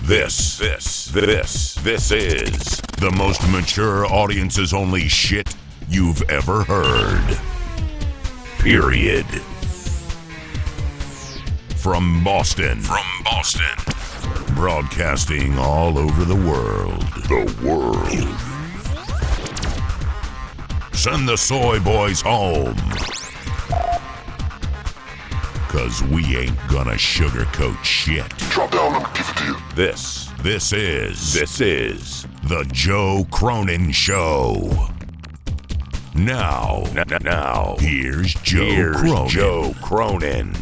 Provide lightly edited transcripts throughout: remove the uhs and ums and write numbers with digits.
This is the most mature audiences only shit you've ever heard. Period. From Boston. Broadcasting all over the world. Send the soy boys home. 'Cause we ain't gonna sugarcoat shit. Drop down, let me give it to you. This is the Joe Cronin Show. Now, here's Joe Cronin.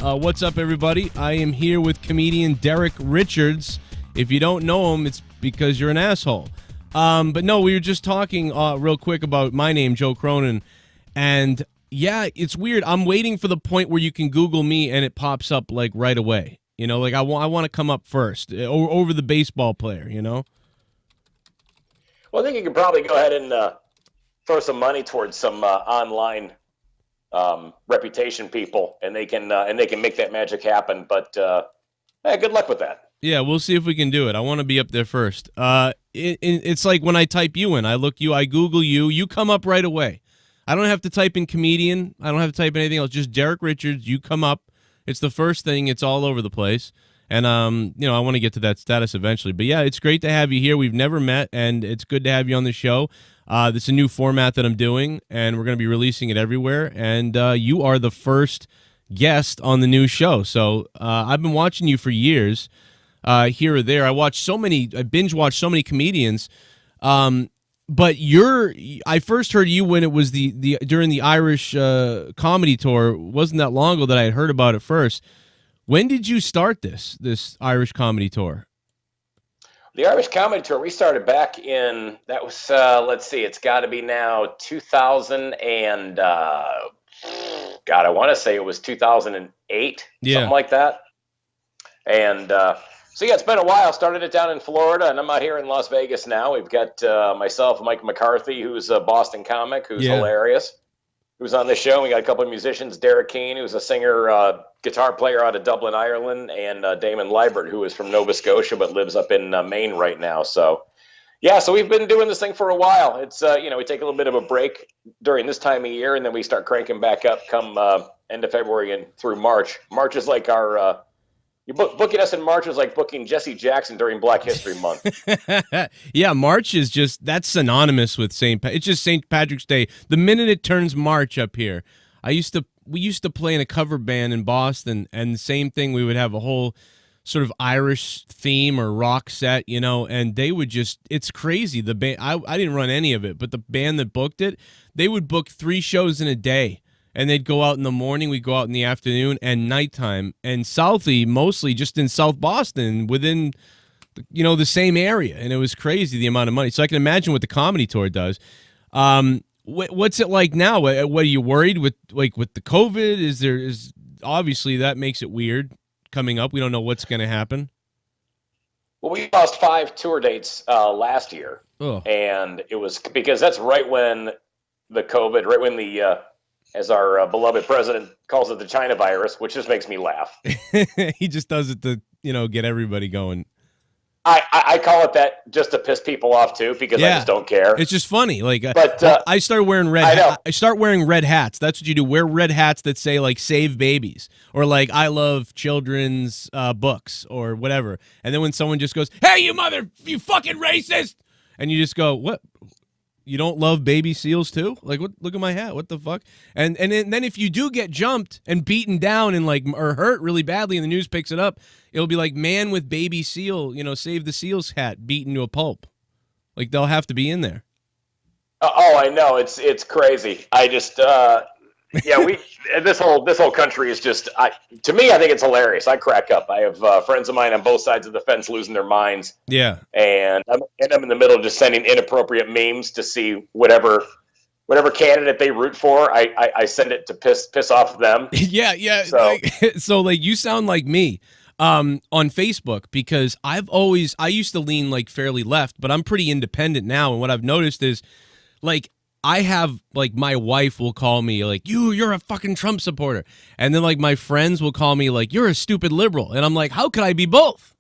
What's up, everybody? I am here with comedian Derek Richards. If you don't know him, it's because you're an asshole. But no, we were just talking real quick about my name, Joe Cronin, and yeah, it's weird. I'm waiting for the point where you can Google me and it pops up like right away. You know, like I want to come up first over the baseball player. You know. Well, I think you could probably go ahead and throw some money towards some online reputation people, and they can make that magic happen. But hey, good luck with that. Yeah, we'll see if we can do it. I want to be up there first. It's like when I type you in. I Google you. You come up right away. I don't have to type in comedian. I don't have to type anything else. Just Derek Richards. You come up. It's the first thing. It's all over the place. And, I want to get to that status eventually. But, yeah, it's great to have you here. We've never met, and it's good to have you on the show. This is a new format that I'm doing, and we're going to be releasing it everywhere. And you are the first guest on the new show. So I've been watching you for years. Here or there, I binge-watched so many comedians, but I first heard you when it was during the Irish comedy tour. It wasn't that long ago that I had heard about it first. When did you start this Irish comedy tour? The Irish comedy tour, we started back in, that was, let's see, it's got to be now 2000 and, God, I want to say it was 2008, something like that. And, so, yeah, it's been a while. Started it down in Florida, and I'm out here in Las Vegas now. We've got myself, Mike McCarthy, who's a Boston comic, who's hilarious, who's on the show. We got a couple of musicians, Derek Keane, who's a singer, guitar player out of Dublin, Ireland, and Damon Liebert, who is from Nova Scotia but lives up in Maine right now. So, yeah, so we've been doing this thing for a while. It's, we take a little bit of a break during this time of year, and then we start cranking back up come end of February and through March. March is like our... booking us in March is like booking Jesse Jackson during Black History Month. Yeah, March is that's synonymous with it's just St. Patrick's Day. The minute it turns March up here, we used to play in a cover band in Boston, and the same thing. We would have a whole sort of Irish theme or rock set, and they would it's crazy. The band, I didn't run any of it, but the band that booked it, they would book 3 shows in a day. And they'd go out in the morning, we'd go out in the afternoon and nighttime. And Southie, mostly just in South Boston, within, the same area. And it was crazy, the amount of money. So I can imagine what the comedy tour does. What's it like now? What are you worried with the COVID? Is obviously that makes it weird coming up. We don't know what's going to happen. Well, we lost 5 tour dates last year. Oh. And it was because that's right when the COVID, right when as our beloved president calls it, the China virus, which just makes me laugh. He just does it to, get everybody going. I call it that just to piss people off too, because I just don't care. It's just funny. But I started wearing I start wearing red hats. That's what you do. Wear red hats that say save babies or I love children's books or whatever. And then when someone just goes, "Hey, you fucking racist," and you just go, "What? You don't love baby seals too?" What? Look at my hat. What the fuck? And then if you do get jumped and beaten down and or hurt really badly, and the news picks it up, it'll be man with baby seal, save the seals hat, beaten to a pulp. They'll have to be in there. Oh, I know. It's crazy. I just this whole country is just to me, I think it's hilarious. I crack up. I have friends of mine on both sides of the fence losing their minds. Yeah. And I'm in the middle of just sending inappropriate memes to see whatever candidate they root for. I send it to piss off them. Yeah. So you sound like me on Facebook, because I used to lean fairly left, but I'm pretty independent now. And what I've noticed is I have, like, my wife will call me, like, you're a fucking Trump supporter. And then, like, my friends will call me, like, you're a stupid liberal. And I'm like, how could I be both?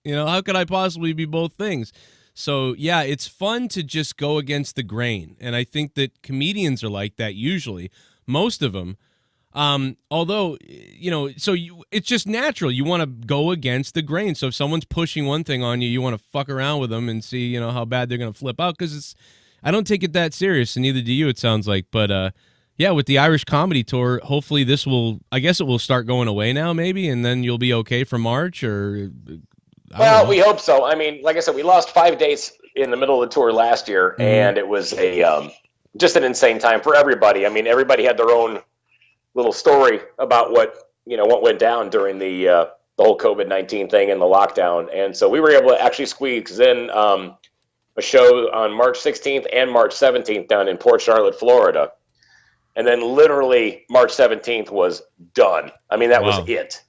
You know, how could I possibly be both things? So, yeah, it's fun to just go against the grain. And I think that comedians are like that usually, most of them. Although, you know, it's just natural. You want to go against the grain. So if someone's pushing one thing on you, you want to fuck around with them and see, you know, how bad they're going to flip out. Because I don't take it that serious, and neither do you, it sounds like. But, yeah, with the Irish comedy tour, hopefully I guess it will start going away now, maybe, and then you'll be okay for March, or... Well, we hope so. I mean, like I said, we lost 5 dates in the middle of the tour last year, and it was just an insane time for everybody. I mean, everybody had their own little story about what went down during the whole COVID-19 thing and the lockdown, and so we were able to actually squeeze in a show on March 16th and March 17th down in Port Charlotte, Florida, and then literally March 17th was done. I mean, that was it.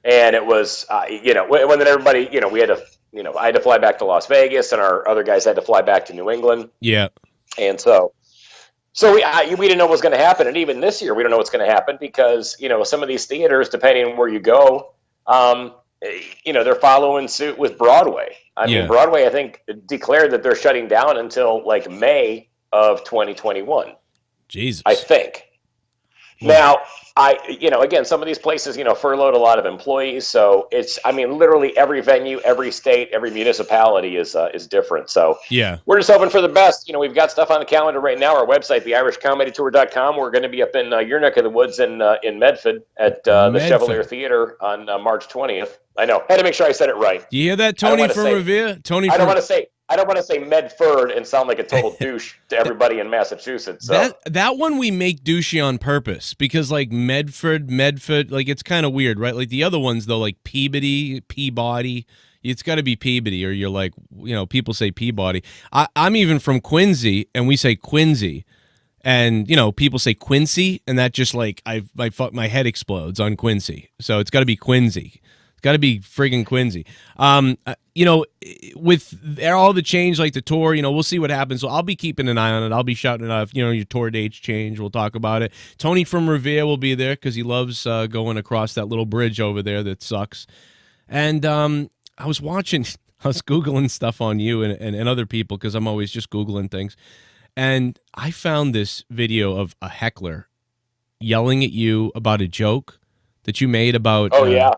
And it was, when then everybody, we had to, I had to fly back to Las Vegas, and our other guys had to fly back to New England. Yeah. And so we didn't know what was going to happen. And even this year, we don't know what's going to happen because, some of these theaters, depending on where you go, they're following suit with Broadway. I mean, Broadway, I think, declared that they're shutting down until like May of 2021. Jesus. I think. Now, again, some of these places, furloughed a lot of employees. So literally every venue, every state, every municipality is different. So yeah, we're just hoping for the best. We've got stuff on the calendar right now. Our website, theirishcomedytour.com. We're going to be up in your neck of the woods in Medford at the Chevalier Theater on March 20th. I know. I had to make sure I said it right. Do you hear that, Tony from Revere? I don't want to say Medford and sound like a total douche to everybody in Massachusetts. So. That one we make douchey on purpose because, like, Medford, like, it's kind of weird, right? Like the other ones, though, like Peabody, it's got to be Peabody, or you're like, people say Peabody. I'm even from Quincy, and we say Quincy. And, people say Quincy, and that just, like, my head explodes on Quincy. So it's got to be Quincy. Got to be friggin' Quincy. With all the change, like the tour, we'll see what happens. So I'll be keeping an eye on it. I'll be shouting it out. If, your tour dates change, we'll talk about it. Tony from Revere will be there because he loves going across that little bridge over there that sucks. And I was Googling stuff on you and other people because I'm always just Googling things. And I found this video of a heckler yelling at you about a joke that you made about... Oh, yeah.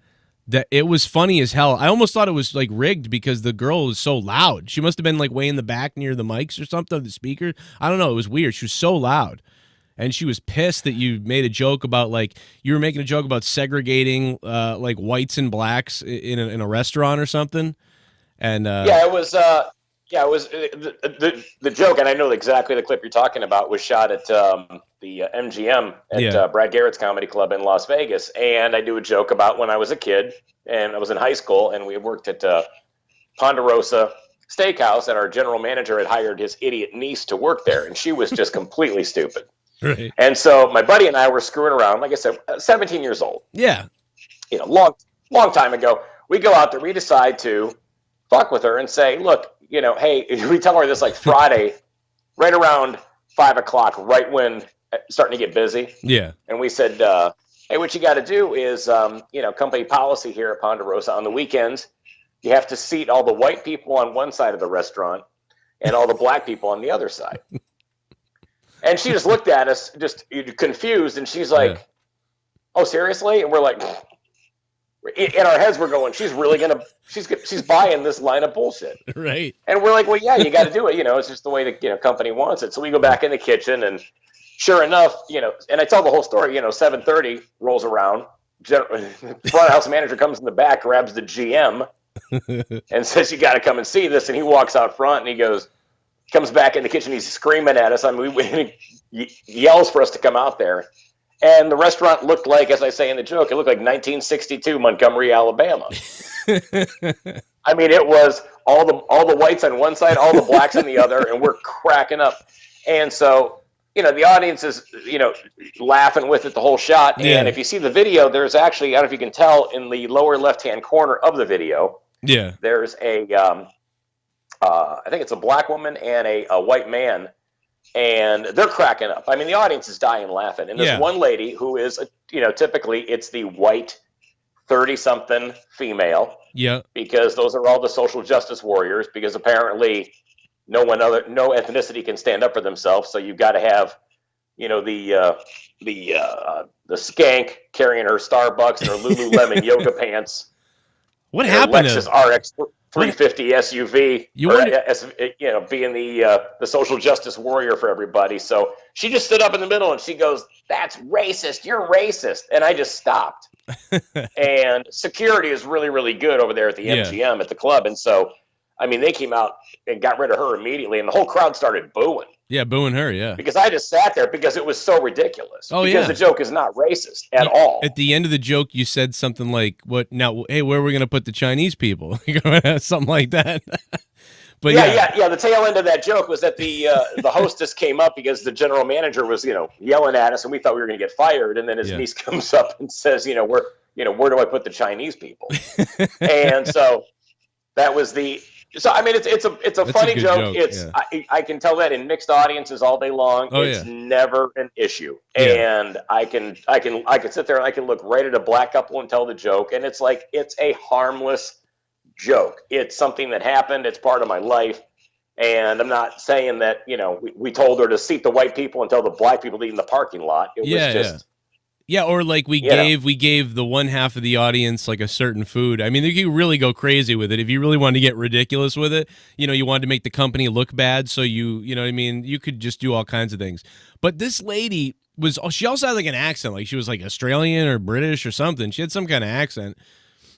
That it was funny as hell. I almost thought it was like rigged because the girl was so loud. She must have been like way in the back near the mics or something, the speaker. I don't know. It was weird. She was so loud. And she was pissed that you made a joke about, like, you were making a joke about segregating like whites and blacks in a restaurant or something. And it was the joke, and I know exactly the clip you're talking about, was shot at the MGM at Brad Garrett's Comedy Club in Las Vegas. And I do a joke about when I was a kid and I was in high school and we worked at Ponderosa Steakhouse, and our general manager had hired his idiot niece to work there, and she was just completely stupid. Right. And so my buddy and I were screwing around, like I said, 17 years old. Yeah. Long time ago. We go out there, we decide to fuck with her and say, look, hey, we tell her this like Friday, right around 5 o'clock, right when it's starting to get busy. Yeah. And we said, hey, what you got to do is, company policy here at Ponderosa, on the weekends, you have to seat all the white people on one side of the restaurant and all the black people on the other side. And she just looked at us, just confused, and she's like, oh, seriously? And we're like, in our heads, we're going, she's buying this line of bullshit. Right. And we're like, well, yeah, you got to do it. It's just the way the company wants it. So we go back in the kitchen, and sure enough, and I tell the whole story, 7:30 rolls around. Front house manager comes in the back, grabs the GM and says, you got to come and see this. And he walks out front and comes back in the kitchen. He's screaming at us. I mean, he yells for us to come out there. And the restaurant looked like, as I say in the joke, it looked like 1962 Montgomery, Alabama. I mean, it was all the whites on one side, all the blacks on the other, and we're cracking up. And so, the audience is, laughing with it the whole shot. Yeah. And if you see the video, there's actually, I don't know if you can tell, in the lower left-hand corner of the video, there's a, I think it's a black woman and a white man and they're cracking up. I mean, the audience is dying laughing. And there's one lady who is, typically it's the white 30-something female. Yeah. Because those are all the social justice warriors, because apparently no ethnicity can stand up for themselves. So you've got to have, the skank carrying her Starbucks and her Lululemon yoga pants. What happened? Lexus RX 350 SUV. Being the social justice warrior for everybody. So she just stood up in the middle and she goes, "That's racist. You're racist." And I just stopped. And security is really, really good over there at the MGM at the club. And so, I mean, they came out and got rid of her immediately, and the whole crowd started booing. Yeah, booing her, yeah. Because I just sat there because it was so ridiculous. Oh, because the joke is not racist at all. At the end of the joke, you said something like, "What now? Hey, where are we going to put the Chinese people?" Something like that. But yeah. The tail end of that joke was that the hostess came up because the general manager was, yelling at us, and we thought we were going to get fired. And then his niece comes up and says, where do I put the Chinese people? And so that was the. So I mean, it's a funny joke. I can tell that in mixed audiences all day long. It's never an issue, and I can sit there and I can look right at a black couple and tell the joke, and it's like it's a harmless joke. It's something that happened. It's part of my life, and I'm not saying that we told her to seat the white people and tell the black people to eat in the parking lot. It was just. Yeah, or like we gave the one half of the audience like a certain food. I mean, you could really go crazy with it if you really wanted to get ridiculous with it. You wanted to make the company look bad, so you know what I mean. You could just do all kinds of things. But this lady she also had like an accent, like she was like Australian or British or something. She had some kind of accent.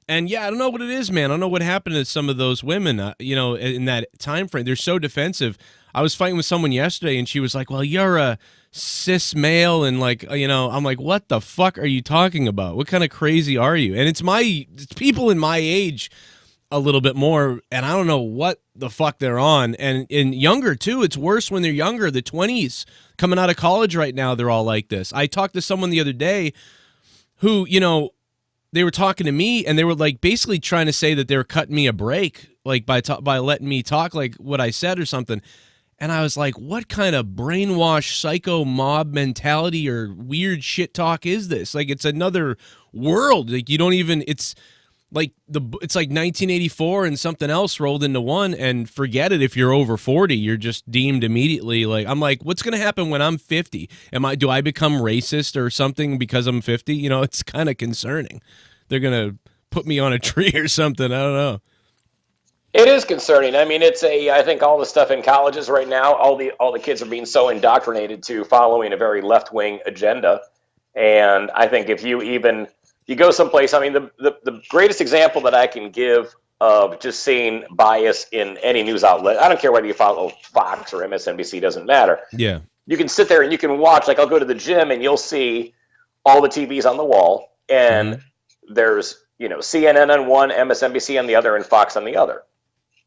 And I don't know what it is, man. I don't know what happened to some of those women, in that time frame. They're so defensive. I was fighting with someone yesterday, and she was like, "Well, you're a cis male," and I'm like, "What the fuck are you talking about? What kind of crazy are you?" And it's people in my age a little bit more, and I don't know what the fuck they're on. And younger too. It's worse when they're younger. The 20s coming out of college right now, they're all like this. I talked to someone the other day who, they were talking to me, and they were like basically trying to say that they were cutting me a break, like by letting me talk like what I said or something. And I was like, what kind of brainwashed psycho mob mentality or weird shit talk is this? Like, it's another world. Like, you don't even, it's like 1984 and something else rolled into one, and forget it. If you're over 40, you're just deemed immediately like, I'm like, what's going to happen when I'm 50? Do I become racist or something because I'm 50? It's kind of concerning. They're going to put me on a tree or something. I don't know. It is concerning. I mean, I think all the stuff in colleges right now, all the kids are being so indoctrinated to following a very left-wing agenda. And I think if you go someplace, I mean, the greatest example that I can give of just seeing bias in any news outlet, I don't care whether you follow Fox or MSNBC, doesn't matter. Yeah. You can sit there and you can watch, like I'll go to the gym and you'll see all the TVs on the wall, and there's, CNN on one, MSNBC on the other, and Fox on the other.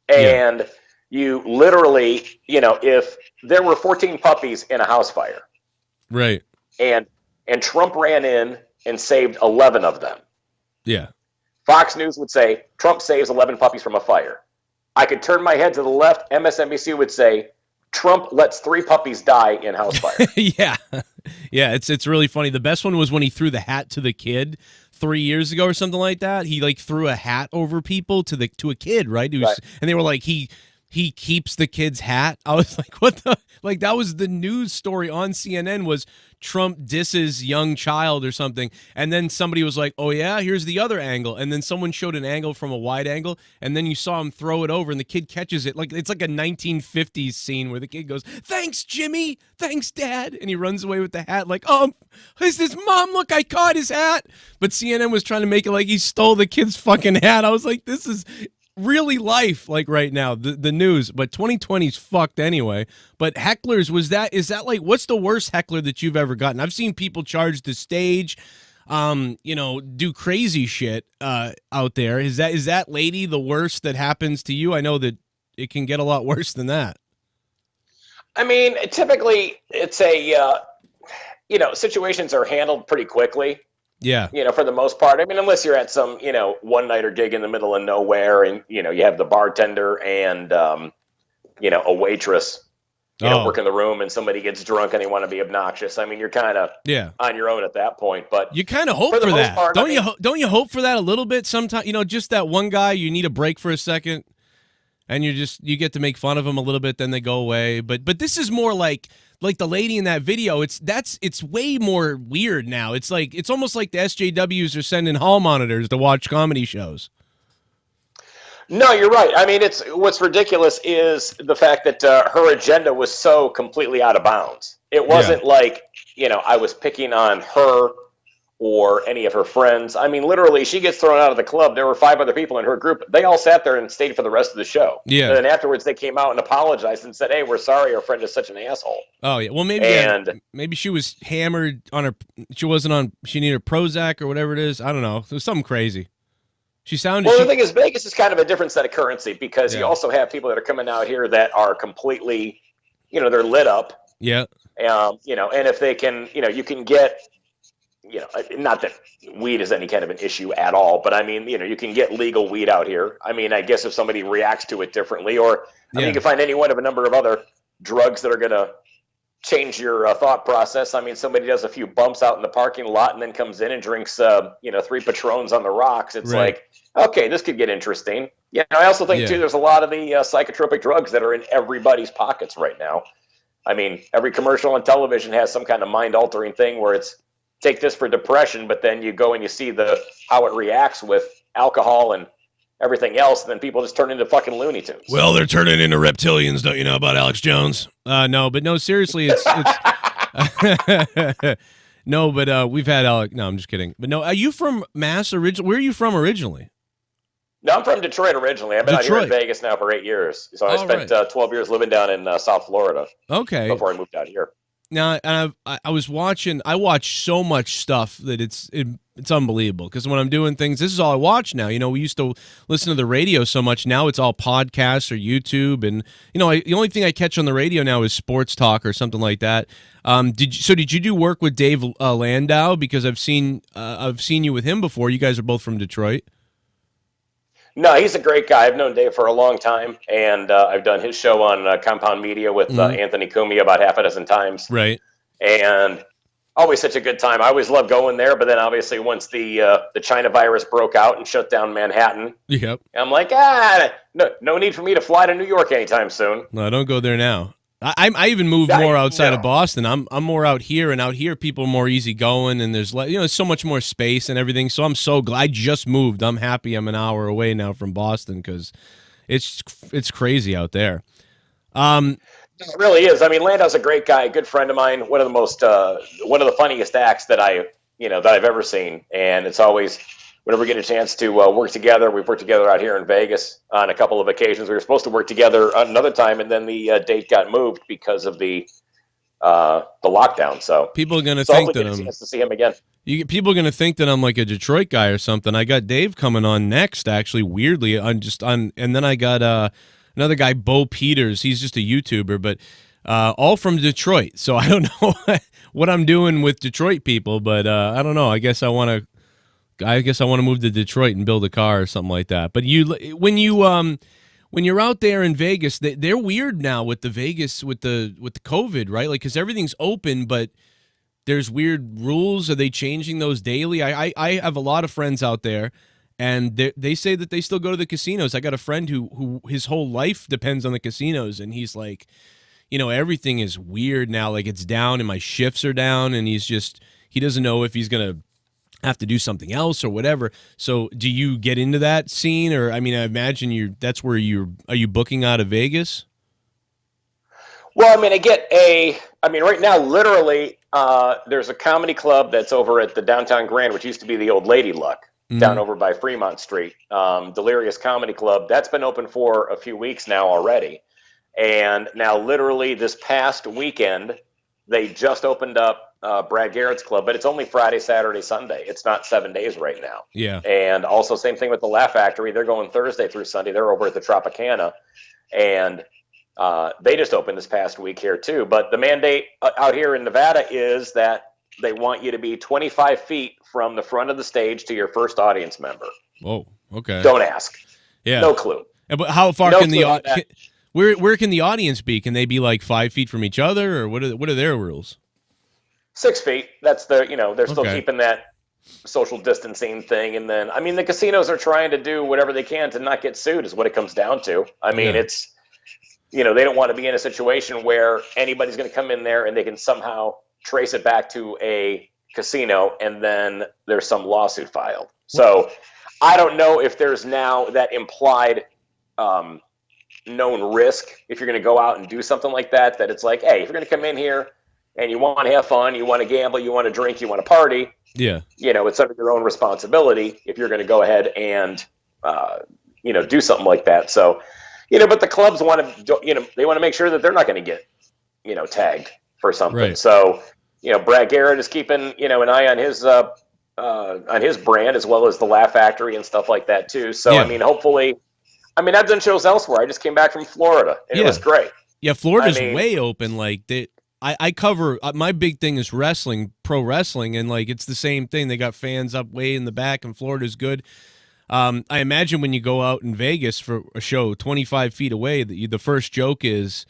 And you literally, if there were 14 puppies in a house fire, right, and Trump ran in and saved 11 of them, Fox News would say Trump saves 11 puppies from a fire. I could turn my head to the left. MSNBC would say Trump lets 3 puppies die in house fire. Yeah. It's really funny. The best one was when he threw the hat to the kid 3 years ago or something like that. He like threw a hat over people to a kid, right? And they were like, he keeps the kid's hat. I was like, what the? Like, that was the news story on CNN, was Trump disses young child or something. And then somebody was like, oh yeah, here's the other angle. And then someone showed an angle from a wide angle, and then you saw him throw it over, and the kid catches it. Like, it's like a 1950s scene where the kid goes, "Thanks, Jimmy. Thanks, Dad." And he runs away with the hat like, "Oh, is this Mom? Look, I caught his hat." But CNN was trying to make it like he stole the kid's fucking hat. I was like, this is really life, like right now, the news. But 2020's fucked anyway. But hecklers, is that like, what's the worst heckler that you've ever gotten? I've seen people charge the stage, do crazy shit out there. Is that lady the worst that happens to you? I know that it can get a lot worse than that. I mean, typically it's situations are handled pretty quickly. Yeah. For the most part. I mean, unless you're at some, one-nighter gig in the middle of nowhere, and, you have the bartender and, a waitress work in the room and somebody gets drunk and they want to be obnoxious. I mean, you're kind of on your own at that point. But you kind of hope for that. Part, don't you hope for that a little bit sometimes? Just that one guy, you need a break for a second, and you get to make fun of him a little bit, then they go away. But this is more like the lady in that video. It's way more weird now. It's almost like the SJWs are sending hall monitors to watch comedy shows. No, you're right. I mean, what's ridiculous is the fact that her agenda was so completely out of bounds. It wasn't like, I was picking on her or any of her friends. I mean, literally, she gets thrown out of the club. There were 5 other people in her group. They all sat there and stayed for the rest of the show. Yeah. And then afterwards, they came out and apologized and said, "Hey, we're sorry. Our friend is such an asshole." Oh yeah. Well, maybe she was hammered on her. She needed Prozac or whatever it is. I don't know. It was something crazy. She sounded. Well, the thing is, Vegas is kind of a different set of currency because you also have people that are coming out here that are completely, they're lit up. Yeah. And if they can, you can get, not that weed is any kind of an issue at all, but I mean, you can get legal weed out here. I mean, I guess if somebody reacts to it differently, or I mean, you can find any one of a number of other drugs that are going to change your thought process. I mean, somebody does a few bumps out in the parking lot and then comes in and drinks, 3 Patrons on the rocks. It's like, okay, this could get interesting. I also think too, there's a lot of the psychotropic drugs that are in everybody's pockets right now. I mean, every commercial on television has some kind of mind-altering thing where it's take this for depression, but then you go and you see how it reacts with alcohol and everything else, and then people just turn into fucking Looney Tunes. Well, they're turning into reptilians, don't you know about Alex Jones? No, seriously, it's no, but we've had Alex. No, I'm just kidding. But no, are you from Mass originally? Where are you from originally? No, I'm from Detroit originally. I've been out here in Vegas now for 8 years. So I spent 12 years living down in South Florida. Okay. Before I moved out here. Now, and I watch so much stuff that it's unbelievable because when I'm doing things, this is all I watch now. We used to listen to the radio so much. Now it's all podcasts or YouTube, and the only thing I catch on the radio now is sports talk or something like that. Did you do work with Dave Landau? Because I've seen you with him before. You guys are both from Detroit. No, he's a great guy. I've known Dave for a long time, and I've done his show on Compound Media with Anthony Cumia about half a dozen times. Right. And always such a good time. I always love going there, but then obviously once the China virus broke out and shut down Manhattan, I'm like, no need for me to fly to New York anytime soon. No, don't go there now. I even moved more outside of Boston. I'm more out here, and out here people are more easygoing, and there's there's so much more space and everything. So I'm so glad I just moved. I'm happy I'm an hour away now from Boston because it's crazy out there. It really is. I mean, Landau's a great guy, a good friend of mine. One of the funniest acts that I've ever seen, and it's always. Whenever we get a chance to work together, we've worked together out here in Vegas on a couple of occasions. We were supposed to work together another time, and then the date got moved because of the lockdown. So people are going to think that I'm to see him again. People are going to think that I'm like a Detroit guy or something. I got Dave coming on next, actually. Weirdly, and then I got another guy, Bo Peters. He's just a YouTuber, but all from Detroit. So I don't know what I'm doing with Detroit people, but I don't know. I guess I want to move to Detroit and build a car or something like that. But when you're out there in Vegas, they're weird now with the Vegas with the COVID, right? Like because everything's open, but there's weird rules. Are they changing those daily? I have a lot of friends out there, and they say that they still go to the casinos. I got a friend who his whole life depends on the casinos, and he's like, everything is weird now. Like it's down, and my shifts are down, and he doesn't know if he's gonna have to do something else or whatever. So do you get into that scene? Or, I mean, I imagine that's where are you booking out of Vegas? Well, I mean, right now, literally, there's a comedy club that's over at the Downtown Grand, which used to be the old Lady Luck down over by Fremont Street. Delirious Comedy Club. That's been open for a few weeks now already. And now literally this past weekend, they just opened up Brad Garrett's club, but it's only Friday, Saturday, Sunday. It's not 7 days right now. Yeah. And also same thing with the Laugh Factory. They're going Thursday through Sunday. They're over at the Tropicana. And they just opened this past week here too. But the mandate out here in Nevada is that they want you to be 25 feet from the front of the stage to your first audience member. Oh, okay. Don't ask. Yeah. No clue. But how far Where can the audience be? Can they be like 5 feet from each other, or what are their rules? 6 feet. That's they're still Okay. keeping that social distancing thing. And then, I mean, the casinos are trying to do whatever they can to not get sued is what it comes down to. I mean, Yeah. it's, they don't want to be in a situation where anybody's going to come in there and they can somehow trace it back to a casino and then there's some lawsuit filed. So I don't know if there's now that implied known risk if you're going to go out and do something like that, that it's like, hey, if you're going to come in here and you want to have fun, you want to gamble, you want to drink, you want to party, Yeah. it's under your own responsibility if you're going to go ahead and, do something like that. So, but the clubs want to, they want to make sure that they're not going to get, tagged for something. Right. So, Brad Garrett is keeping, an eye on his brand as well as the Laugh Factory and stuff like that too. So, Yeah. I mean, hopefully, I've done shows elsewhere. I just came back from Florida and it was great. Yeah, Florida's way open. Like I cover my big thing is wrestling, pro wrestling, and like it's the same thing. They got fans up way in the back, and Florida's good. I imagine when you go out in Vegas for a show 25 feet away, the first joke is,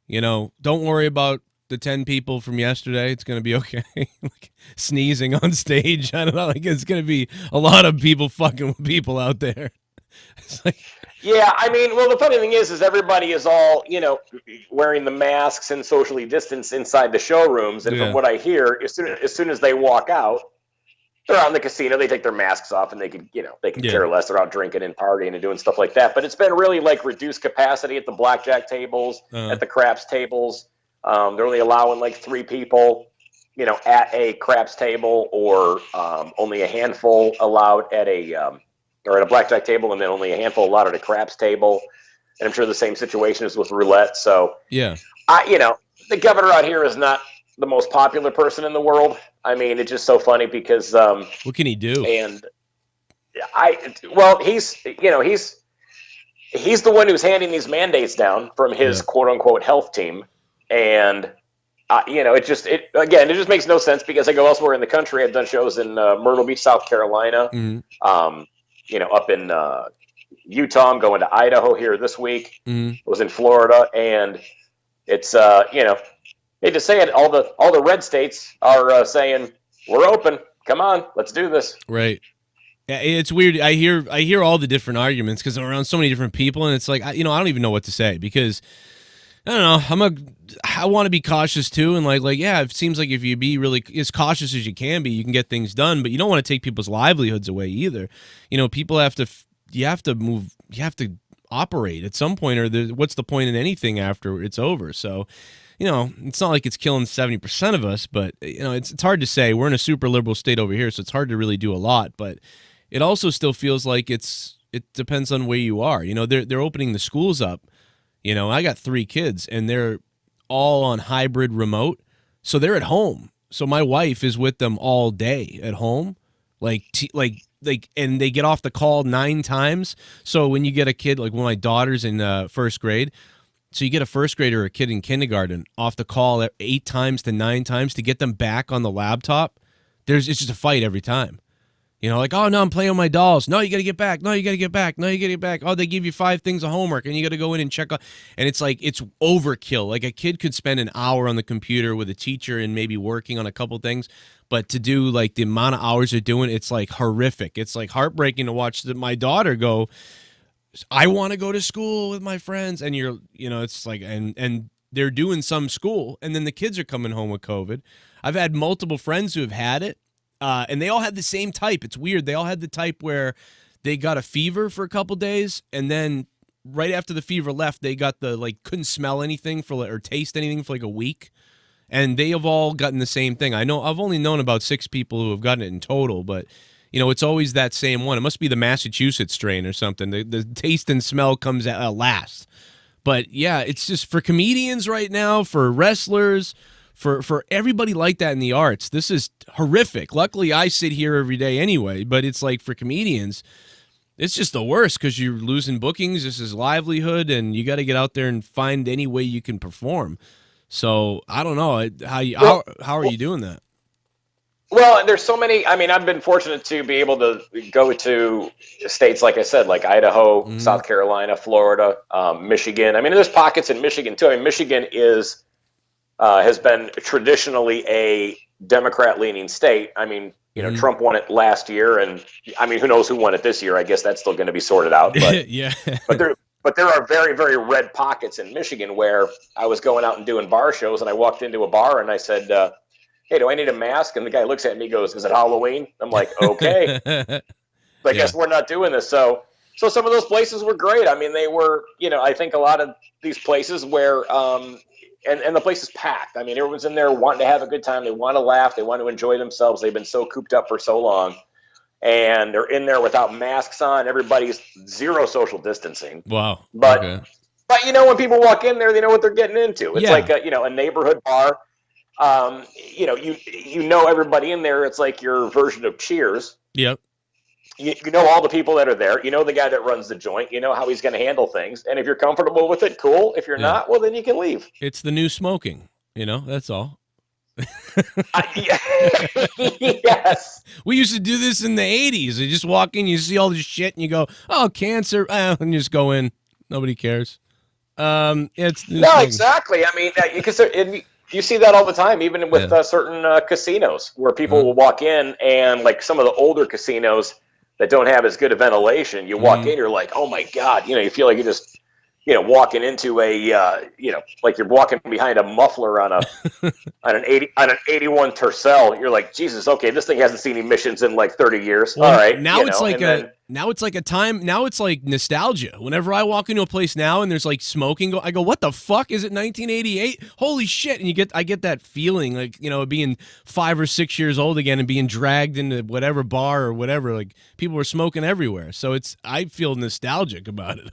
don't worry about the 10 people from yesterday. It's going to be okay. Like sneezing on stage. I don't know. Like it's going to be a lot of people fucking with people out there. It's like. Yeah, I mean, well, the funny thing is everybody is all, wearing the masks and socially distanced inside the showrooms. And from what I hear, as soon as they walk out, they're out in the casino, they take their masks off and they can care less. They're out drinking and partying and doing stuff like that. But it's been really like reduced capacity at the blackjack tables, at the craps tables. They're only allowing like 3 people, at a craps table, or only a handful allowed at a blackjack table, and then only a handful allowed at a craps table. And I'm sure the same situation is with roulette. So, the governor out here is not the most popular person in the world. I mean, it's just so funny because what can he do? And he's the one who's handing these mandates down from his quote unquote health team. And it just makes no sense because I go elsewhere in the country. I've done shows in Myrtle Beach, South Carolina. Mm-hmm. Up in Utah. I'm going to Idaho here this week. Mm-hmm. I was in Florida, and it's hate to say it, all the red states are saying we're open. Come on, let's do this. Right. Yeah, it's weird. I hear all the different arguments because I'm around so many different people, and it's like I don't even know what to say because I don't know. I want to be cautious too, and like yeah, it seems like if you be really as cautious as you can be, you can get things done. But you don't want to take people's livelihoods away either. People have to. You have to move. You have to operate at some point, or what's the point in anything after it's over? So, it's not like it's killing 70% of us, but it's hard to say. We're in a super liberal state over here, so it's hard to really do a lot. But it also still feels like it depends on where you are. They're opening the schools up. I got 3 kids, and they're all on hybrid remote, so they're at home. So my wife is with them all day at home, and they get off the call 9 times. So when you get a kid, like when my daughter's in first grade, so you get a first grader or a kid in kindergarten off the call 8 times to 9 times to get them back on the laptop. It's just a fight every time. Like, oh, no, I'm playing with my dolls. No, you got to get back. No, you got to get back. No, you got to get back. Oh, they give you 5 things of homework, and you got to go in and check on. And it's like, it's overkill. Like, a kid could spend an hour on the computer with a teacher and maybe working on a couple things. But to do, like, the amount of hours they're doing, it's, like, horrific. It's, like, heartbreaking to watch my daughter go, I want to go to school with my friends. And it's like, and they're doing some school, and then the kids are coming home with COVID. I've had multiple friends who have had it. And they all had the same type. It's weird. They all had the type where they got a fever for a couple days, and then right after the fever left, they got couldn't smell anything or taste anything for like a week. And they have all gotten the same thing. I've only known about 6 people who have gotten it in total, but it's always that same one. It must be the Massachusetts strain or something. The taste and smell comes at last. But yeah, it's just for comedians right now, for wrestlers, for everybody like that in the arts, this is horrific. Luckily, I sit here every day anyway, but it's like for comedians, it's just the worst because you're losing bookings. This is livelihood, and you got to get out there and find any way you can perform. So I don't know how are you doing that? Well, there's so many. I mean, I've been fortunate to be able to go to states, like I said, like Idaho, Mhm. South Carolina, Florida, Michigan. I mean, there's pockets in Michigan too. I mean, Michigan has been traditionally a Democrat-leaning state. I mean, Mhm. Trump won it last year, and I mean, who knows who won it this year? I guess that's still going to be sorted out. Yeah. But there are very, very red pockets in Michigan where I was going out and doing bar shows, and I walked into a bar and I said, "Hey, do I need a mask?" And the guy looks at me, and goes, "Is it Halloween?" I'm like, "Okay." I Yeah. guess we're not doing this. So some of those places were great. I mean, they were, I think a lot of these places where, and the place is packed. I mean, everyone's in there wanting to have a good time. They want to laugh. They want to enjoy themselves. They've been so cooped up for so long, and they're in there without masks on. Everybody's zero social distancing. Wow. But Okay. when people walk in there, they know what they're getting into. It's Yeah. like a neighborhood bar. You know everybody in there. It's like your version of Cheers. Yep. You know all the people that are there. You know the guy that runs the joint. You know how he's going to handle things. And if you're comfortable with it, cool. If you're Yeah. not, well, then you can leave. It's the new smoking. That's all. Yes. We used to do this in the 80s. You just walk in, you see all this shit, and you go, "Oh, cancer," and you just go in. Nobody cares. It's new No, smoking. exactly. I mean, because you see that all the time, even with certain casinos where people will walk in and like some of the older casinos that don't have as good a ventilation, you walk in, you're like, oh my God, you feel like you're just, walking into like you're walking behind a muffler on an 81 Tercel. You're like, Jesus, okay, this thing hasn't seen emissions in like 30 years. Well, All right, now it's like and then now it's like a time. Now it's like nostalgia. Whenever I walk into a place now and there's like smoking, I go, "What the fuck is it? 1988? Holy shit!" And I get that feeling like being 5 or 6 years old again and being dragged into whatever bar or whatever. Like people were smoking everywhere, so I feel nostalgic about it.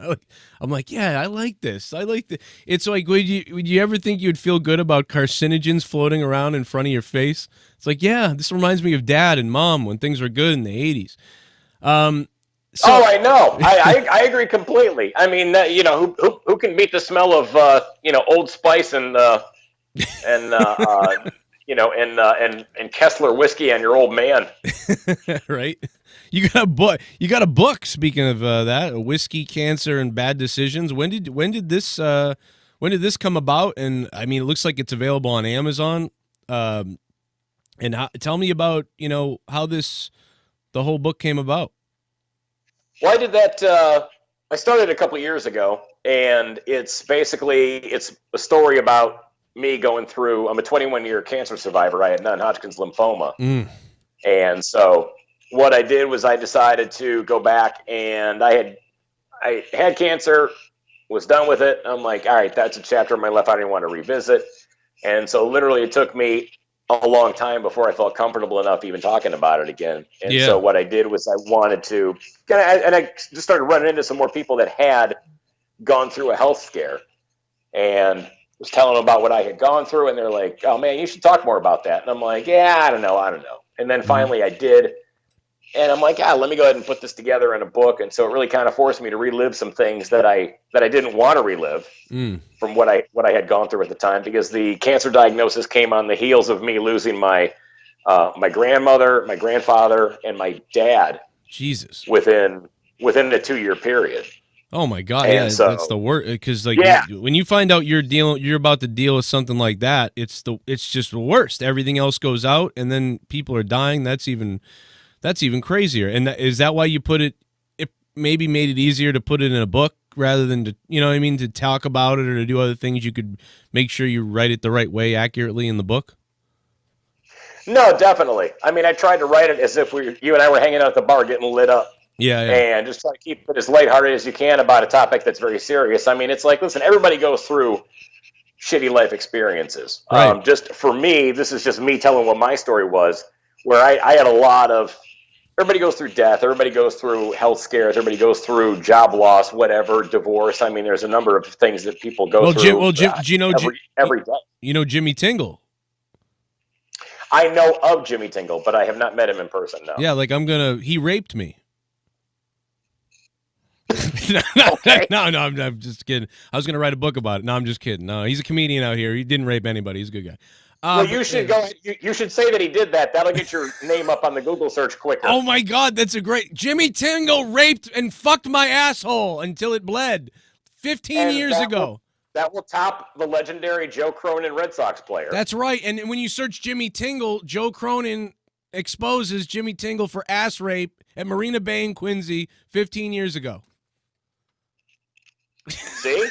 I'm like, yeah, I like this. I like the. It's like, would you ever think you'd feel good about carcinogens floating around in front of your face? It's like, yeah, this reminds me of Dad and Mom when things were good in the 80s. So I know. I agree completely. I mean, who can beat the smell of Old Spice and and Kessler whiskey on your old man? right, you got a book. You got a book. Speaking of that, whiskey, cancer, and bad decisions. When did this come about? And I mean, it looks like it's available on Amazon. And tell me about how the whole book came about. Well, I did that. I started a couple years ago, and it's a story about me going through. I'm a 21-year cancer survivor. I had non-Hodgkin's lymphoma, and so what I did was I decided to go back, and I had cancer, was done with it. I'm like, all right, that's a chapter in my life I didn't want to revisit, and so literally it took me a long time before I felt comfortable enough even talking about it again. And Yeah. so what I did was I wanted to, and I just started running into some more people that had gone through a health scare, and was telling them about what I had gone through, and they're like, "Oh man, you should talk more about that." And I'm like, "Yeah, I don't know." And then finally I did, and I'm like, let me go ahead and put this together in a book. And so it really kind of forced me to relive some things that I didn't want to relive from what I had gone through at the time, because the cancer diagnosis came on the heels of me losing my grandmother, my grandfather, and my dad. Jesus. Within a 2-year period. Oh my God! And Yeah, so, that's the worst. Because yeah. when you find out you're about to deal with something like that, it's just the worst. Everything else goes out, and then people are dying. That's even crazier. And is that why you put it? It maybe made it easier to put it in a book rather than to to talk about it or to do other things. You could make sure you write it the right way, accurately in the book. No, definitely. I mean, I tried to write it as if you and I were hanging out at the bar getting lit up. Yeah. And just try to keep it as lighthearted as you can about a topic that's very serious. I mean, it's like, listen, everybody goes through shitty life experiences. Right. Just for me, this is just me telling what my story was, where I had a lot of, everybody goes through death, everybody goes through health scares, everybody goes through job loss, whatever, divorce. I mean, there's a number of things that people go through every day. You know Jimmy Tingle? I know of Jimmy Tingle, but I have not met him in person, no. Yeah, like he raped me. Okay. No, I'm just kidding. I was going to write a book about it. No, I'm just kidding. No, he's a comedian out here. He didn't rape anybody. He's a good guy. Well, you should go. You should say that he did that. That'll get your name up on the Google search quicker. Oh my God, that's a great. Jimmy Tingle raped and fucked my asshole until it bled 15 years ago. That will top the legendary Joe Cronin Red Sox player. That's right. And when you search Jimmy Tingle, Joe Cronin exposes Jimmy Tingle for ass rape at Marina Bay in Quincy 15 years ago. See?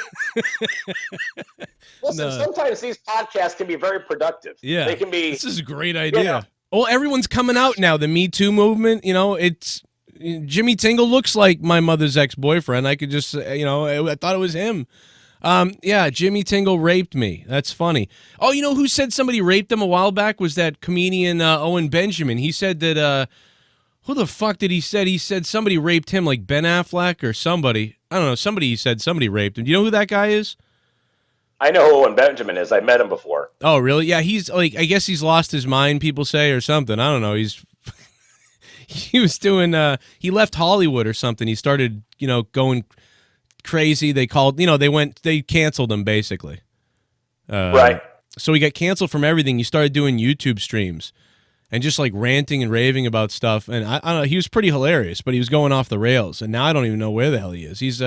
Listen, sometimes these podcasts can be very productive. Yeah. They can be. This is a great idea. Well, everyone's coming out now. The Me Too movement, it's Jimmy Tingle looks like my mother's ex-boyfriend. I could just, I thought it was him. Yeah, Jimmy Tingle raped me. That's funny. Oh, you know who said somebody raped him a while back was that comedian Owen Benjamin. He said that, who the fuck did he said? He said somebody raped him, like Ben Affleck or somebody. I don't know. Somebody said somebody raped him. Do you know who that guy is? I know who Owen Benjamin is. I met him before. Oh, really? Yeah, he's like, I guess he's lost his mind, people say, or something. I don't know. He was doing, he left Hollywood or something. He started, going crazy. They called, they canceled him basically. Right. So he got canceled from everything. He started doing YouTube streams and just like ranting and raving about stuff. And I don't know, he was pretty hilarious, but he was going off the rails. And now I don't even know where the hell he is. He's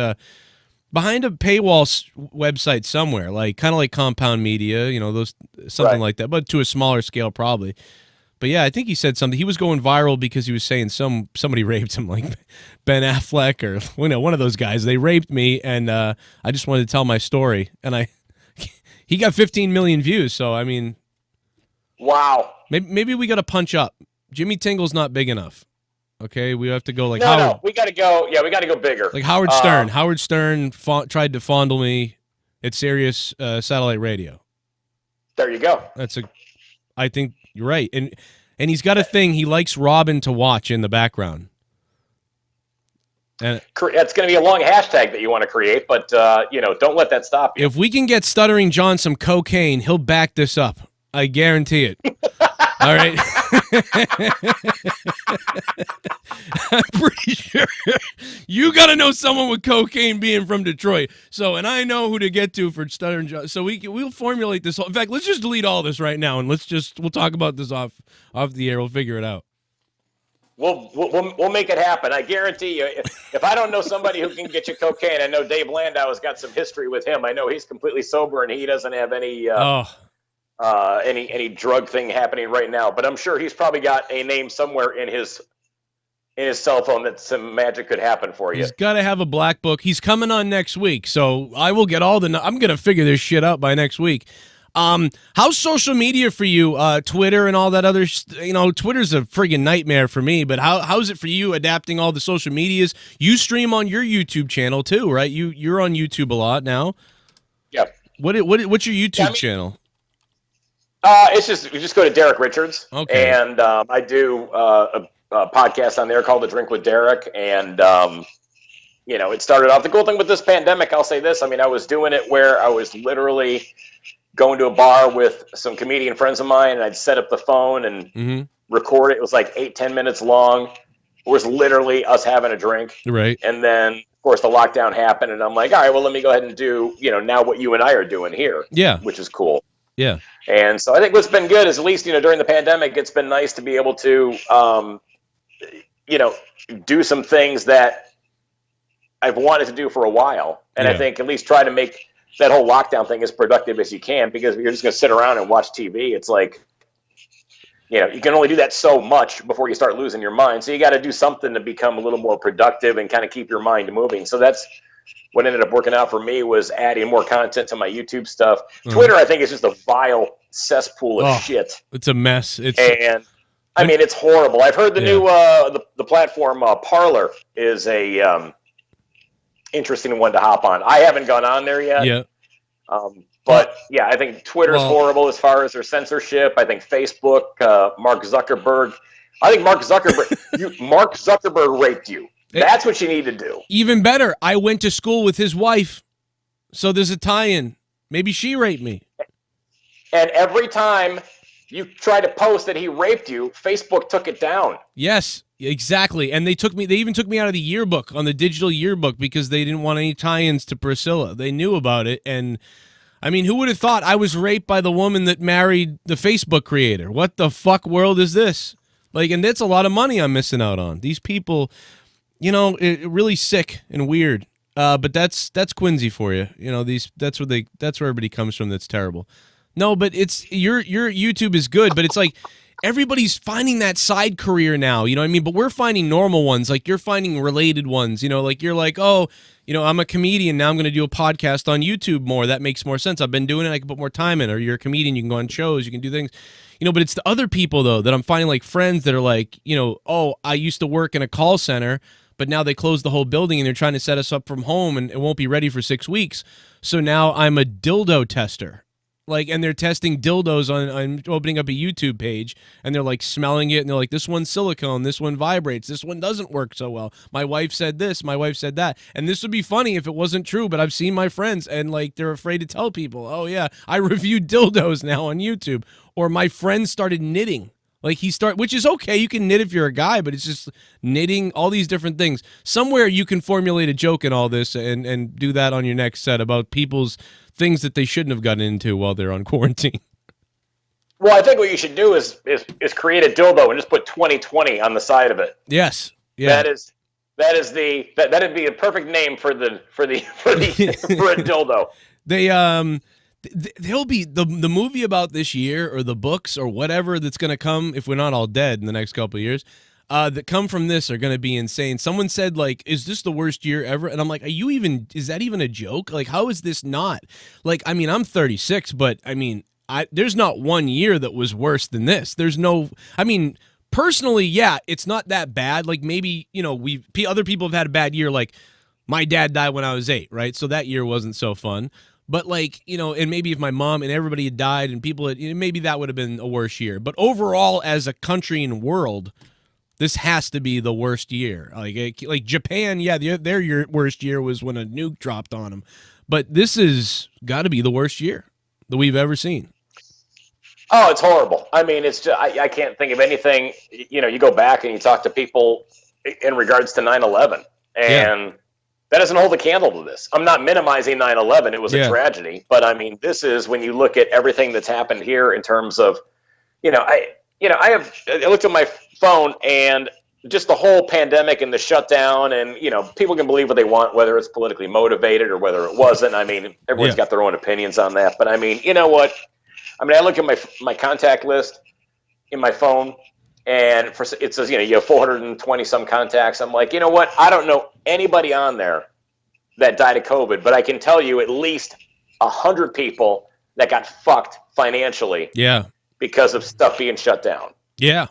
behind a paywall website somewhere, like kind of like Compound Media, something like that, but to a smaller scale probably. But yeah, I think he said something. He was going viral because he was saying somebody raped him, like Ben Affleck or one of those guys. They raped me, and I just wanted to tell my story. And he got 15 million views. So I mean, wow. Maybe we got to punch up. Jimmy Tingle's not big enough. Okay, we have to go like no, Howard. No, we got to go. Yeah, we got to go bigger. Like Howard Stern. Howard Stern tried to fondle me at Sirius satellite radio. There you go. I think you're right. And he's got a thing. He likes Robin to watch in the background. And that's going to be a long hashtag that you want to create, but don't let that stop you. If we can get Stuttering John some cocaine, he'll back this up. I guarantee it. All right. I'm pretty sure you got to know someone with cocaine being from Detroit. So, and I know who to get to for Stuttering John. So we'll formulate this. In fact, let's just delete all this right now, and we'll talk about this off the air. We'll figure it out. We'll make it happen. I guarantee you. If I don't know somebody who can get you cocaine, I know Dave Landau has got some history with him. I know he's completely sober and he doesn't have any drug thing happening right now. But I'm sure he's probably got a name somewhere in his cell phone that some magic could happen for you. He's got to have a black book. He's coming on next week, so I will get I'm going to figure this shit out by next week. How's social media for you? Twitter and all that other, Twitter's a friggin' nightmare for me, but how's it for you adapting all the social medias? You stream on your YouTube channel too, right? You're on YouTube a lot now. Yeah. What's your YouTube channel? It's just, you just go to Derek Richards. Okay. And I do a podcast on there called The Drink with Derek. And, it started off, the cool thing with this pandemic, I'll say this. I mean, I was doing it where I was literally going to a bar with some comedian friends of mine, and I'd set up the phone and record it. It was like 8-10 minutes long. It was literally us having a drink. Right. And then, of course, the lockdown happened, and I'm like, all right, well, let me go ahead and do, now what you and I are doing here. Yeah. Which is cool. Yeah. And so I think what's been good is, at least, during the pandemic, it's been nice to be able to, do some things that I've wanted to do for a while. And I think at least try to make that whole lockdown thing as productive as you can, because if you're just going to sit around and watch TV, it's like, you can only do that so much before you start losing your mind. So you got to do something to become a little more productive and kind of keep your mind moving. So that's what ended up working out for me, was adding more content to my YouTube stuff. Twitter, I think, is just a vile cesspool of shit. It's a mess. I mean, it's horrible. I've heard the new the platform Parler is a interesting one to hop on. I haven't gone on there yet. Yeah. But yeah, I think Twitter's horrible as far as their censorship. I think Facebook, Mark Zuckerberg. I think Mark Zuckerberg raped you. That's what you need to do. Even better, I went to school with his wife, so there's a tie-in. Maybe she raped me. And every time you try to post that he raped you, Facebook took it down. Yes, exactly. And they even took me out of the yearbook, on the digital yearbook, because they didn't want any tie-ins to Priscilla. They knew about it, and I mean, who would have thought I was raped by the woman that married the Facebook creator? What the fuck world is this? Like, and that's a lot of money I'm missing out on. These people, you know, really sick and weird. But that's Quincy for you. You know, that's where everybody comes from. That's terrible. No, but it's your YouTube is good, but it's like everybody's finding that side career now. You know what I mean? But we're finding normal ones. Like you're finding related ones. You know, like you're like, oh, you know, I'm a comedian now. I'm going to do a podcast on YouTube more. That makes more sense. I've been doing it. I can put more time in. Or you're a comedian. You can go on shows. You can do things. You know, but it's the other people though that I'm finding like friends that are like, you know, oh, I used to work in a call center, but now they closed the whole building and they're trying to set us up from home and it won't be ready for 6 weeks. So now I'm a dildo tester. Like, and they're testing dildos on opening up a YouTube page and they're like smelling it and they're like, this one's silicone, this one vibrates, this one doesn't work so well. My wife said this, my wife said that. And this would be funny if it wasn't true, but I've seen my friends and like they're afraid to tell people, oh yeah, I reviewed dildos now on YouTube. Or my friend started knitting. Like which is okay, you can knit if you're a guy, but it's just knitting, all these different things. Somewhere you can formulate a joke in all this and do that on your next set about people's things that they shouldn't have gotten into while they're on quarantine. Well, I think what you should do is create a dildo and just put 2020 on the side of it. Yes. Yeah. That'd be a perfect name for a dildo. There'll be the movie about this year or the books or whatever that's going to come if we're not all dead in the next couple of years that come from this are going to be insane. Someone said like, is this the worst year ever? And I'm like, is that even a joke? Like, how is this not? Like, I mean, I'm 36, but I mean, there's not one year that was worse than this. Personally, yeah, it's not that bad. Like maybe, you know, other people have had a bad year. Like my dad died when I was 8, right? So that year wasn't so fun. But like, you know, and maybe if my mom and everybody had died and people had, maybe that would have been a worse year. But overall, as a country and world, this has to be the worst year. Like Japan, yeah, their worst year was when a nuke dropped on them. But this has got to be the worst year that we've ever seen. Oh, it's horrible. I mean, it's just, I can't think of anything. You know, you go back and you talk to people in regards to 9/11, and that doesn't hold a candle to this. I'm not minimizing 9/11. It was a tragedy. But, I mean, this is when you look at everything that's happened here in terms of, I looked at my phone and just the whole pandemic and the shutdown and, people can believe what they want, whether it's politically motivated or whether it wasn't. I mean, everyone's got their own opinions on that. But, I mean, you know what? I mean, I look at my contact list in my phone, and it says, you have 420 some contacts. I'm like, you know what? I don't know anybody on there that died of COVID, but I can tell you at least 100 people that got fucked financially. Yeah. Because of stuff being shut down. Yeah.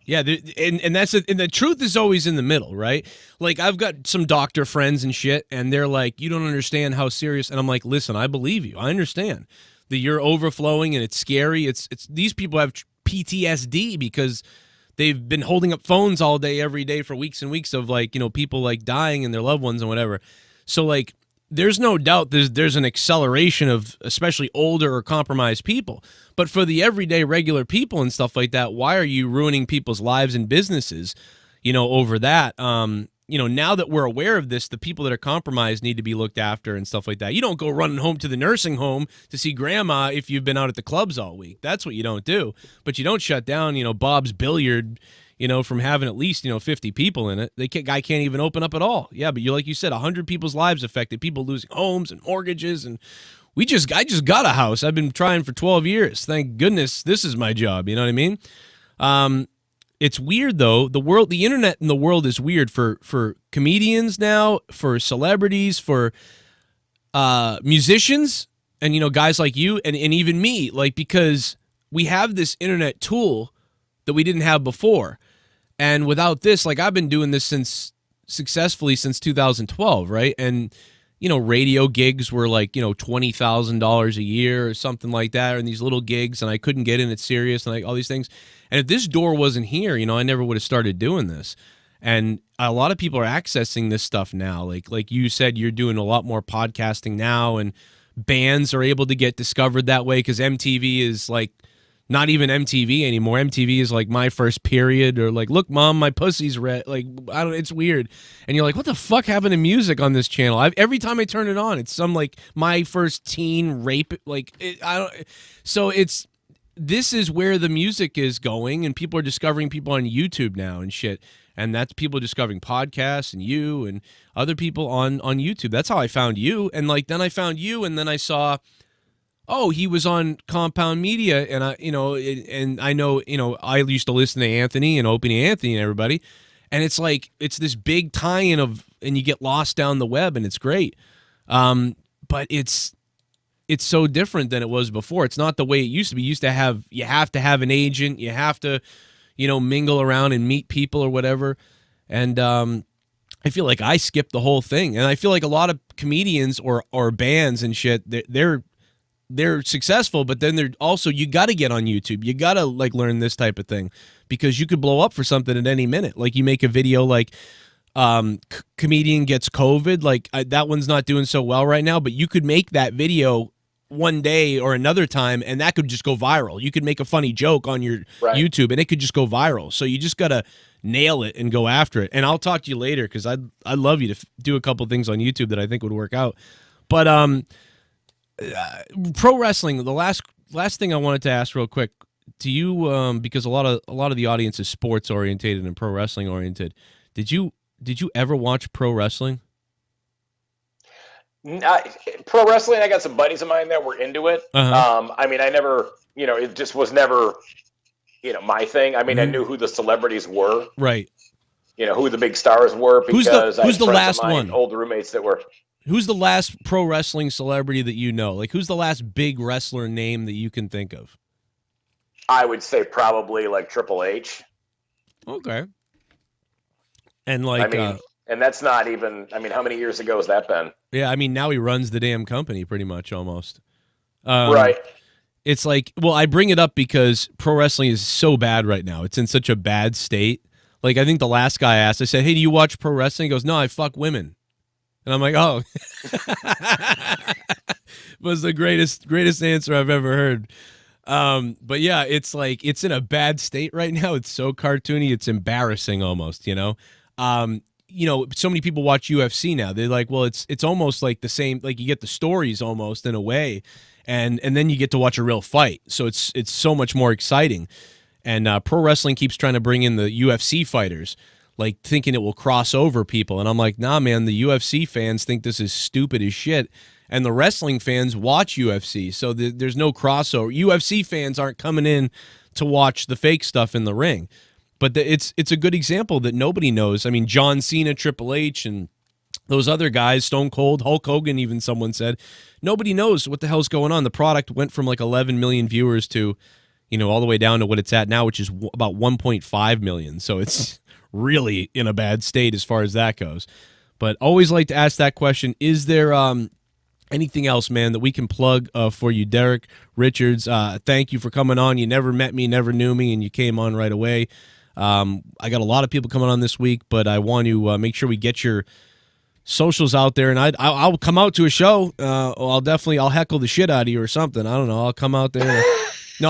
Yeah, and that's it. And the truth is always in the middle, right? Like I've got some doctor friends and shit, and they're like, "You don't understand how serious." And I'm like, "Listen, I believe you. I understand that you're overflowing and it's scary. It's these people have PTSD because they've been holding up phones all day, every day for weeks and weeks of like, people like dying and their loved ones and whatever. So like, there's no doubt there's an acceleration of especially older or compromised people. But for the everyday regular people and stuff like that, why are you ruining people's lives and businesses, over that? Now that we're aware of this, the people that are compromised need to be looked after and stuff like that. You don't go running home to the nursing home to see grandma if you've been out at the clubs all week. That's what you don't do. But you don't shut down, Bob's Billiard, from having at least, 50 people in it. Guy can't even open up at all. Yeah, but like you said, 100 people's lives affected, people losing homes and mortgages. And I just got a house. I've been trying for 12 years. Thank goodness this is my job. You know what I mean? It's weird, though. The internet and the world is weird for comedians now, for celebrities, for musicians, and, guys like you and even me, like, because we have this internet tool that we didn't have before. And without this, like, I've been doing this successfully since 2012, right? And, radio gigs were like, $20,000 a year or something like that, and these little gigs, and I couldn't get in at Sirius and like all these things. And if this door wasn't here, I never would have started doing this. And a lot of people are accessing this stuff now. Like you said, you're doing a lot more podcasting now, and bands are able to get discovered that way because MTV is like not even MTV anymore. MTV is like My First Period, or like, look, Mom, my pussy's red. Like, I don't. It's weird, and you're like, what the fuck happened to music on this channel? Every time I turn it on, it's some like My First Teen Rape. Like, I don't. So this is where the music is going, and people are discovering people on YouTube now and shit. And that's people discovering podcasts and you and other people on YouTube. That's how I found you. And like then I found you, and then I saw, oh, he was on Compound Media, and I know, I used to listen to Anthony and Opie Anthony and everybody, and it's like it's this big tie-in and you get lost down the web, and it's great. But it's so different than it was before. It's not the way it used to be. You have to have an agent. You have to, mingle around and meet people or whatever. And I feel like I skipped the whole thing. And I feel like a lot of comedians or bands and shit, they're successful, but then they're also, you got to get on YouTube. You got to like learn this type of thing, because you could blow up for something at any minute. Like you make a video like comedian gets COVID. Like that one's not doing so well right now, but you could make that video one day or another time, and that could just go viral. You could make a funny joke on your YouTube, and it could just go viral. So you just got to nail it and go after it. And I'll talk to you later, because I'd love you to do a couple things on YouTube that I think would work out. But pro wrestling, the last thing I wanted to ask real quick to you, because a lot of the audience is sports oriented and pro wrestling oriented. Did you ever watch pro wrestling? Pro wrestling, I got some buddies of mine that were into it. I mean, I never, it just was never, my thing. I mean, I knew who the celebrities were, right? Who the big stars were, because who's the last one? Old roommates that were. Who's the last pro wrestling celebrity that you know? Like, who's the last big wrestler name that you can think of? I would say probably like Triple H. Okay. And like, and that's not even, how many years ago has that been? Yeah, I mean, now he runs the damn company pretty much almost. Right. It's like, well, I bring it up because pro wrestling is so bad right now. It's in such a bad state. Like, I think the last guy asked, I said, hey, do you watch pro wrestling? He goes, no, I fuck women. And I'm like, oh. Was the greatest answer I've ever heard. But yeah, it's like, it's in a bad state right now. It's so cartoony. It's embarrassing almost, so many people watch UFC now. They're like, well, it's almost like the same, like you get the stories almost in a way, and then you get to watch a real fight. So it's so much more exciting. And pro wrestling keeps trying to bring in the UFC fighters, like thinking it will cross over people. And I'm like, nah, man, the UFC fans think this is stupid as shit. And the wrestling fans watch UFC. So there's no crossover. UFC fans aren't coming in to watch the fake stuff in the ring. But it's a good example that nobody knows. I mean, John Cena, Triple H, and those other guys, Stone Cold, Hulk Hogan, even someone said, nobody knows what the hell's going on. The product went from like 11 million viewers to, all the way down to what it's at now, which is about 1.5 million. So it's really in a bad state as far as that goes. But always like to ask that question. Is there anything else, man, that we can plug for you? Derek Richards, thank you for coming on. You never met me, never knew me, and you came on right away. I got a lot of people coming on this week, but I want to make sure we get your socials out there, and I'll come out to a show. I'll heckle the shit out of you or something. I don't know. I'll come out there. No,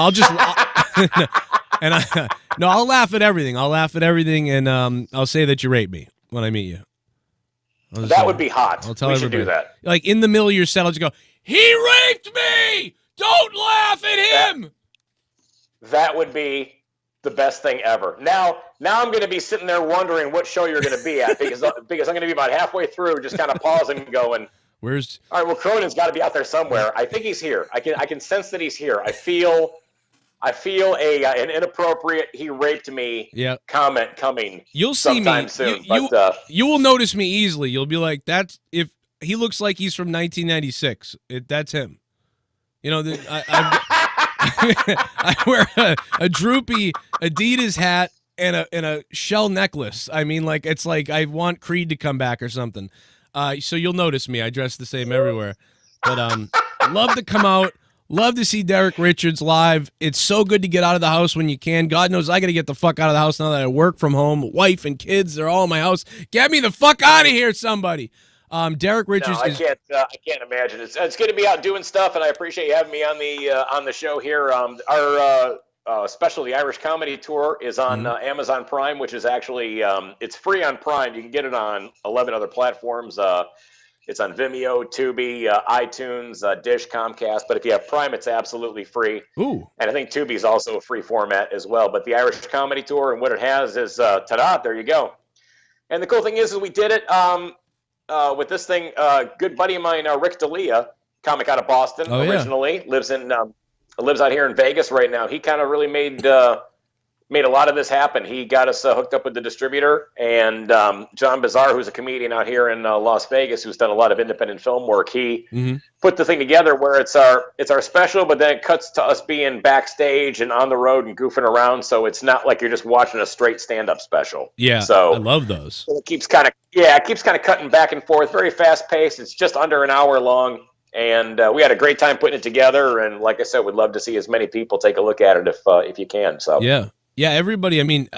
I'll laugh at everything. I'll laugh at everything, and I'll say that you raped me when I meet you. That would be hot. I'll tell we everybody. Should do that. Like in the middle of your set, I'll just go, he raped me! Don't laugh at him! That would be the best thing ever. Now I'm going to be sitting there wondering what show you're going to be at, because I'm going to be about halfway through, just kind of pausing and going, all right, well, Cronin's got to be out there somewhere. I think he's here. I can sense that he's here. I feel an inappropriate "he raped me" comment coming. You'll see sometime me soon. You will notice me easily. You'll be like, "That's if he looks like he's from 1996. That's him." I wear a droopy Adidas hat and a shell necklace. I mean, like it's like I want Creed to come back or something. So you'll notice me. I dress the same everywhere. But love to come out. Love to see Derek Richards live. It's so good to get out of the house when you can. God knows I got to get the fuck out of the house now that I work from home. Wife and kids, they're all in my house. Get me the fuck out of here, somebody. Derek Richards. No, I can't imagine. It's good to be out doing stuff, and I appreciate you having me on the show here. special. The Irish Comedy Tour is on Amazon Prime, which is actually it's free on Prime. You can get it on 11 other platforms. It's on Vimeo, Tubi, iTunes, Dish, Comcast. But if you have Prime, it's absolutely free. Ooh. And I think Tubi is also a free format as well. But the Irish Comedy Tour, and what it has is, ta-da, there you go. And the cool thing is we did it with this thing. Good buddy of mine, Rick D'Elia, comic out of Boston originally, lives out here in Vegas right now. He kind of really made a lot of this happen. He got us hooked up with the distributor, and John Bazar, who's a comedian out here in Las Vegas, who's done a lot of independent film work. He put the thing together where it's our special, but then it cuts to us being backstage and on the road and goofing around. So it's not like you're just watching a straight stand-up special. Yeah, so I love those. It keeps kind of cutting back and forth. Very fast paced. It's just under an hour long. And we had a great time putting it together. And like I said, we'd love to see as many people take a look at it if you can. So yeah, everybody. I mean,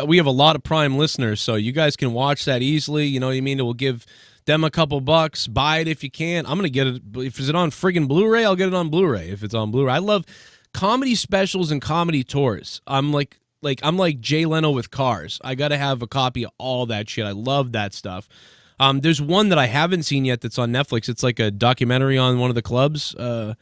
we have a lot of Prime listeners, so you guys can watch that easily. You know what I mean? It will give them a couple bucks. Buy it if you can. I'm gonna get it. If it's on friggin' Blu-ray, I'll get it on Blu-ray. If it's on Blu-ray, I love comedy specials and comedy tours. I'm like Jay Leno with Cars. I gotta have a copy of all that shit. I love that stuff. There's one that I haven't seen yet that's on Netflix. It's like a documentary on one of the clubs. I'm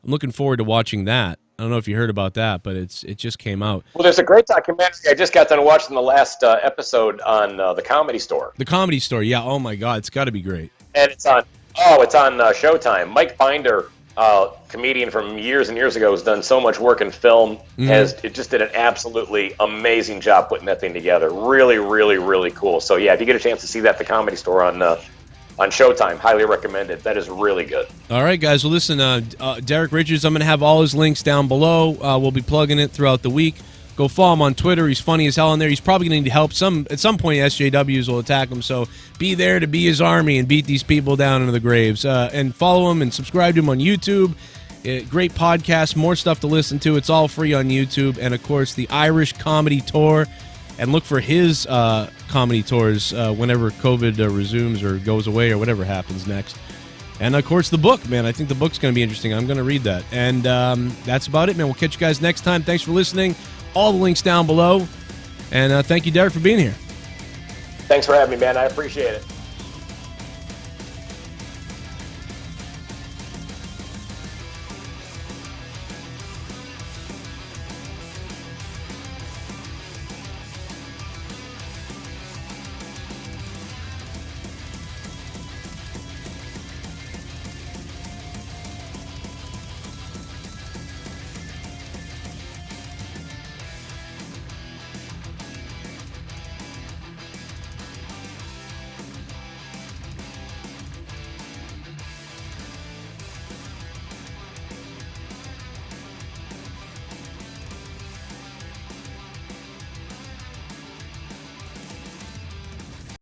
looking forward to watching that. I don't know if you heard about that, but it just came out. Well, there's a great documentary. I just got done watching the last episode on the Comedy Store. The Comedy Store, yeah. Oh my God, it's got to be great. And it's on Showtime. Mike Binder, comedian from years and years ago, has done so much work in film. It just did an absolutely amazing job putting that thing together. Really, really, really cool. So yeah, if you get a chance to see that at the Comedy Store on Showtime, highly recommend it. That is really good. All right, guys. Well, listen, Derek Richards, I'm going to have all his links down below. We'll be plugging it throughout the week. Go follow him on Twitter. He's funny as hell on there. He's probably going to need help. At some point, SJWs will attack him, so be there to be his army and beat these people down into the graves. And follow him and subscribe to him on YouTube. Great podcast, more stuff to listen to. It's all free on YouTube. And, of course, the Irish Comedy Tour. And look for his comedy tours whenever COVID resumes or goes away or whatever happens next. And, of course, the book, man. I think the book's going to be interesting. I'm going to read that. And that's about it, man. We'll catch you guys next time. Thanks for listening. All the links down below. And thank you, Derek, for being here. Thanks for having me, man. I appreciate it.